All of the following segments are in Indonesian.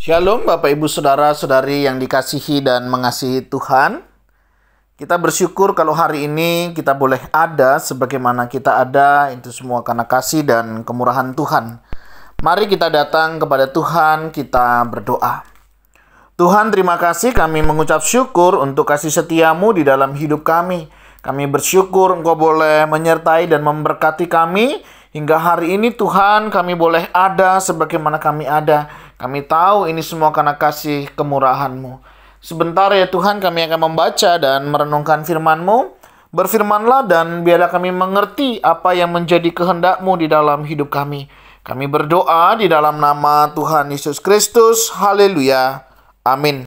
Shalom Bapak Ibu Saudara-saudari yang dikasihi dan mengasihi Tuhan. Kita bersyukur kalau hari ini kita boleh ada sebagaimana kita ada, itu semua karena kasih dan kemurahan Tuhan. Mari kita datang kepada Tuhan, kita berdoa. Tuhan, terima kasih, kami mengucap syukur untuk kasih setiamu di dalam hidup kami. Kami bersyukur Engkau boleh menyertai dan memberkati kami. Hingga hari ini Tuhan, kami boleh ada sebagaimana kami ada. Kami tahu ini semua karena kasih kemurahan-Mu. Sebentar ya Tuhan, kami akan membaca dan merenungkan firman-Mu. Berfirmanlah dan biarlah kami mengerti apa yang menjadi kehendak-Mu di dalam hidup kami. Kami berdoa di dalam nama Tuhan Yesus Kristus. Haleluya. Amin.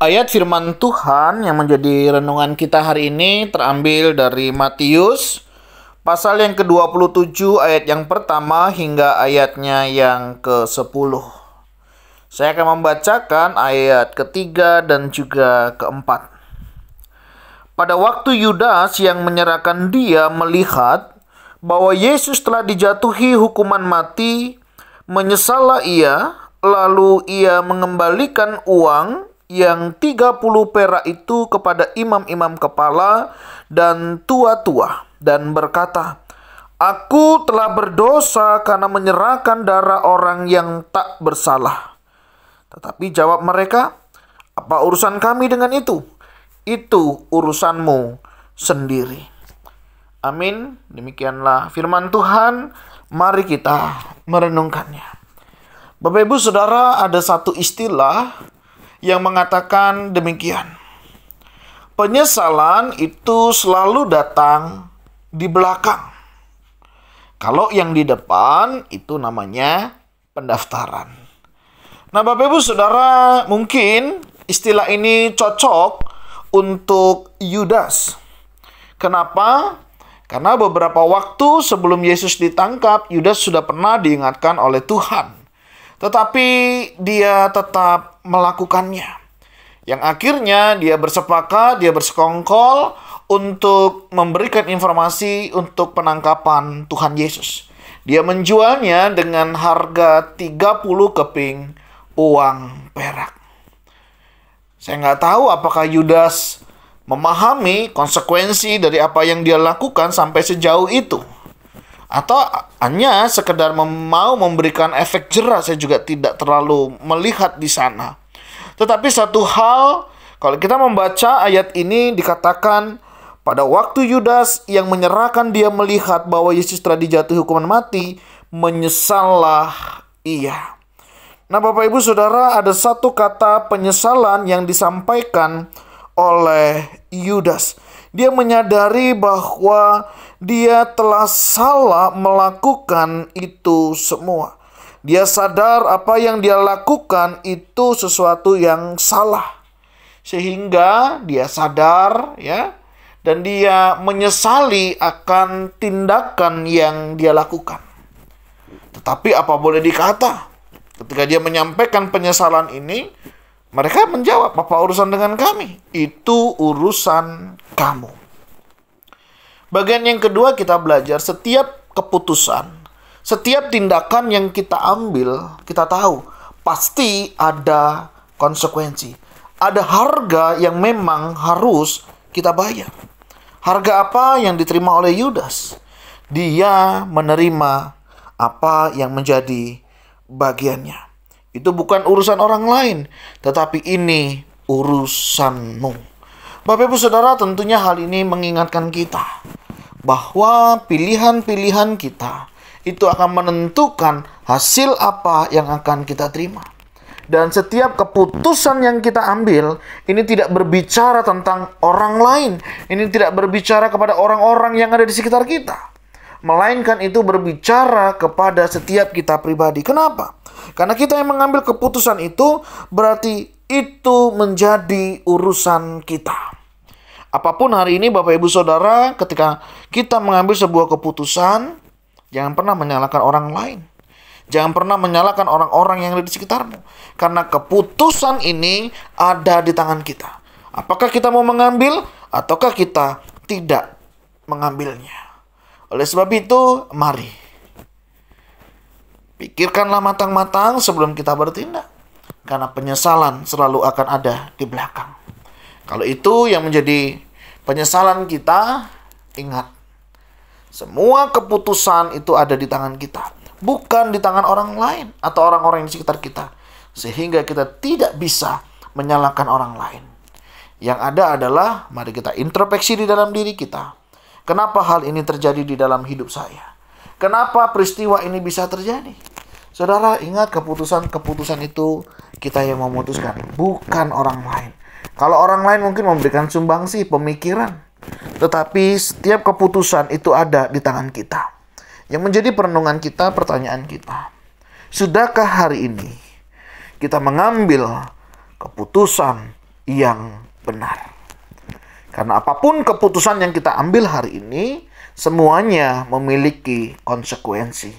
Ayat firman Tuhan yang menjadi renungan kita hari ini terambil dari Matius pasal yang ke-27 ayat yang pertama hingga ayatnya yang ke-10. Saya akan membacakan ayat ketiga dan juga keempat. Pada waktu Yudas yang menyerahkan dia melihat bahwa Yesus telah dijatuhi hukuman mati, menyesallah ia, lalu ia mengembalikan uang yang 30 perak itu kepada imam-imam kepala dan tua-tua dan berkata, "Aku telah berdosa karena menyerahkan darah orang yang tak bersalah." Tetapi jawab mereka, "Apa urusan kami dengan itu? Itu urusanmu sendiri." Amin. Demikianlah firman Tuhan. Mari kita merenungkannya. Bapak Ibu Saudara, ada satu istilah yang mengatakan demikian. Penyesalan itu selalu datang di belakang. Kalau yang di depan itu namanya pendaftaran. Nah, Bapak Ibu Saudara, mungkin istilah ini cocok untuk Yudas. Kenapa? Karena beberapa waktu sebelum Yesus ditangkap, Yudas sudah pernah diingatkan oleh Tuhan. Tetapi dia tetap melakukannya. Yang akhirnya dia bersepakat, dia bersekongkol untuk memberikan informasi untuk penangkapan Tuhan Yesus. Dia menjualnya dengan harga 30 keping uang perak. Saya nggak tahu apakah Yudas memahami konsekuensi dari apa yang dia lakukan sampai sejauh itu. Atau hanya sekedar mau memberikan efek jerah, saya juga tidak terlalu melihat di sana. Tetapi satu hal, kalau kita membaca ayat ini dikatakan, pada waktu Yudas yang menyerahkan dia melihat bahwa Yesus telah dijatuhi hukuman mati, menyesallah ia. Nah, Bapak Ibu Saudara, ada satu kata penyesalan yang disampaikan oleh Yudas. Dia menyadari bahwa dia telah salah melakukan itu semua. Dia sadar apa yang dia lakukan itu sesuatu yang salah. Sehingga dia sadar ya, dan dia menyesali akan tindakan yang dia lakukan. Tetapi apa boleh dikata? Ketika dia menyampaikan penyesalan ini, mereka menjawab, "Apa urusan dengan kami? Itu urusan kamu." Bagian yang kedua kita belajar setiap keputusan, setiap tindakan yang kita ambil, kita tahu pasti ada konsekuensi. Ada harga yang memang harus kita bayar. Harga apa yang diterima oleh Yudas? Dia menerima apa yang menjadi bagiannya. Itu bukan urusan orang lain, tetapi ini urusanmu. Bapak Ibu Saudara, tentunya hal ini mengingatkan kita bahwa pilihan-pilihan kita itu akan menentukan hasil apa yang akan kita terima. Dan setiap keputusan yang kita ambil, ini tidak berbicara tentang orang lain. Ini tidak berbicara kepada orang-orang yang ada di sekitar kita. melainkan itu berbicara kepada setiap kita pribadi. Kenapa? Karena kita yang mengambil keputusan itu, berarti itu menjadi urusan kita. Apapun hari ini Bapak Ibu Saudara, ketika kita mengambil sebuah keputusan, jangan pernah menyalahkan orang lain. Jangan pernah menyalahkan orang-orang yang ada di sekitarmu. Karena keputusan ini ada di tangan kita. Apakah kita mau mengambil ataukah kita tidak mengambilnya. Oleh sebab itu, mari pikirkanlah matang-matang sebelum kita bertindak. Karena penyesalan selalu akan ada di belakang. Kalau itu yang menjadi penyesalan kita, ingat, semua keputusan itu ada di tangan kita. Bukan di tangan orang lain atau orang-orang di sekitar kita. Sehingga kita tidak bisa menyalahkan orang lain. Yang ada adalah, mari kita introspeksi di dalam diri kita. Kenapa hal ini terjadi di dalam hidup saya? Kenapa peristiwa ini bisa terjadi? Saudara, ingat keputusan-keputusan itu kita yang memutuskan, bukan orang lain. Kalau orang lain mungkin memberikan sumbangsi, pemikiran. Tetapi setiap keputusan itu ada di tangan kita. Yang menjadi perenungan kita, pertanyaan kita. Sudahkah hari ini kita mengambil keputusan yang benar? Karena apapun keputusan yang kita ambil hari ini, semuanya memiliki konsekuensi.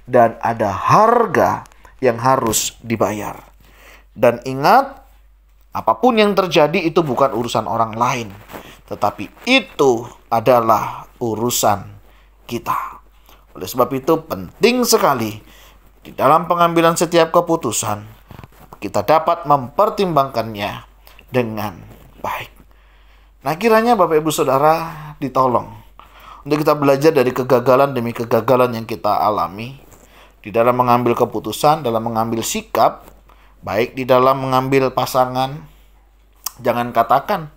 Dan ada harga yang harus dibayar. Dan ingat, apapun yang terjadi itu bukan urusan orang lain. Tetapi itu adalah urusan kita. Oleh sebab itu penting sekali di dalam pengambilan setiap keputusan kita dapat mempertimbangkannya dengan baik. Nah, kiranya Bapak Ibu Saudara ditolong untuk kita belajar dari kegagalan demi kegagalan yang kita alami di dalam mengambil keputusan, dalam mengambil sikap, baik di dalam mengambil pasangan. Jangan katakan,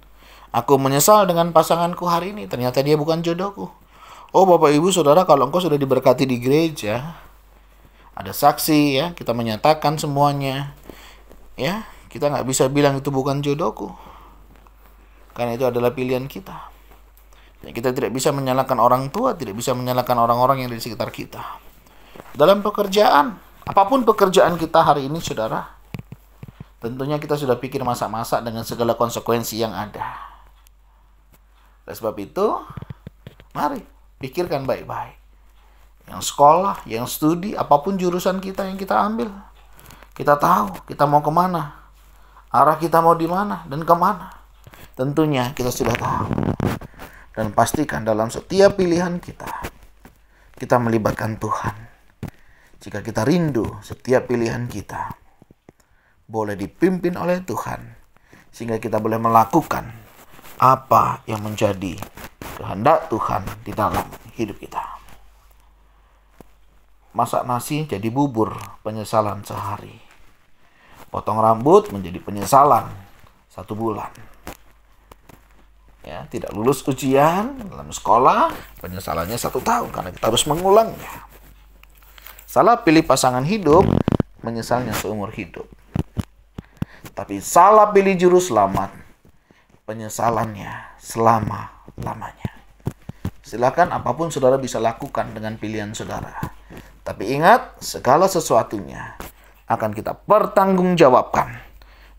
aku menyesal dengan pasanganku hari ini, ternyata dia bukan jodohku. Oh Bapak Ibu Saudara, kalau engkau sudah diberkati di gereja, ada saksi ya, kita menyatakan semuanya. Ya, kita nggak bisa bilang itu bukan jodohku. Karena itu adalah pilihan kita. Ya, kita tidak bisa menyalahkan orang tua, tidak bisa menyalahkan orang-orang yang di sekitar kita. Dalam pekerjaan, apapun pekerjaan kita hari ini Saudara, tentunya kita sudah pikir masak-masak dengan segala konsekuensi yang ada. Oleh sebab itu, mari pikirkan baik-baik. Yang sekolah, yang studi, apapun jurusan kita yang kita ambil. Kita tahu kita mau kemana. Arah kita mau di mana dan kemana. Tentunya kita sudah tahu. Dan pastikan dalam setiap pilihan kita melibatkan Tuhan. Jika kita rindu setiap pilihan kita boleh dipimpin oleh Tuhan. Sehingga kita boleh melakukan apa yang menjadi kehendak Tuhan di dalam hidup kita. Masak nasi jadi bubur, penyesalan sehari. Potong rambut menjadi penyesalan 1 bulan. Ya, tidak lulus ujian dalam sekolah, penyesalannya 1 tahun karena kita harus mengulangnya. Salah pilih pasangan hidup, menyesalnya seumur hidup. Tapi salah pilih juru selamat, penyesalannya selama-lamanya. Silakan apapun saudara bisa lakukan dengan pilihan saudara. Tapi ingat, segala sesuatunya akan kita pertanggungjawabkan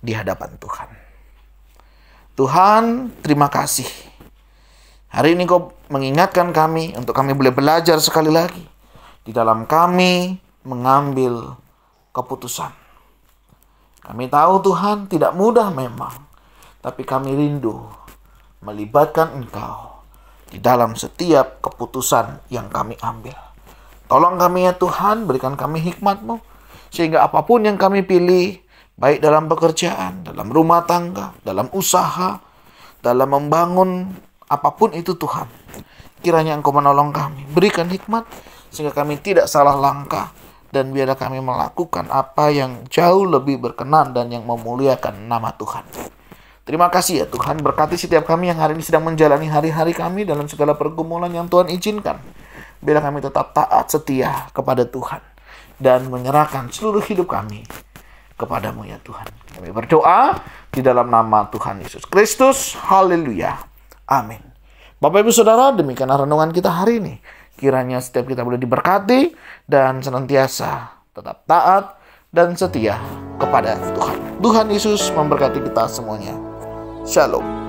di hadapan Tuhan. Tuhan, terima kasih. Hari ini Kau mengingatkan kami untuk kami boleh belajar sekali lagi di dalam kami mengambil keputusan. Kami tahu Tuhan tidak mudah memang, tapi kami rindu melibatkan Engkau di dalam setiap keputusan yang kami ambil. Tolong kami ya Tuhan, berikan kami hikmat-Mu, sehingga apapun yang kami pilih, baik dalam pekerjaan, dalam rumah tangga, dalam usaha, dalam membangun apapun itu Tuhan, kiranya Engkau menolong kami, berikan hikmat, sehingga kami tidak salah langkah, dan biarlah kami melakukan apa yang jauh lebih berkenan dan yang memuliakan nama Tuhan. Terima kasih ya Tuhan, berkati setiap kami yang hari ini sedang menjalani hari-hari kami dalam segala pergumulan yang Tuhan izinkan. Biarlah kami tetap taat setia kepada Tuhan dan menyerahkan seluruh hidup kami kepada-Mu ya Tuhan. Kami berdoa di dalam nama Tuhan Yesus Kristus. Haleluya. Amin. Bapak Ibu Saudara, demikian renungan kita hari ini. Kiranya setiap kita boleh diberkati dan senantiasa tetap taat dan setia kepada Tuhan. Tuhan Yesus memberkati kita semuanya. Shalom.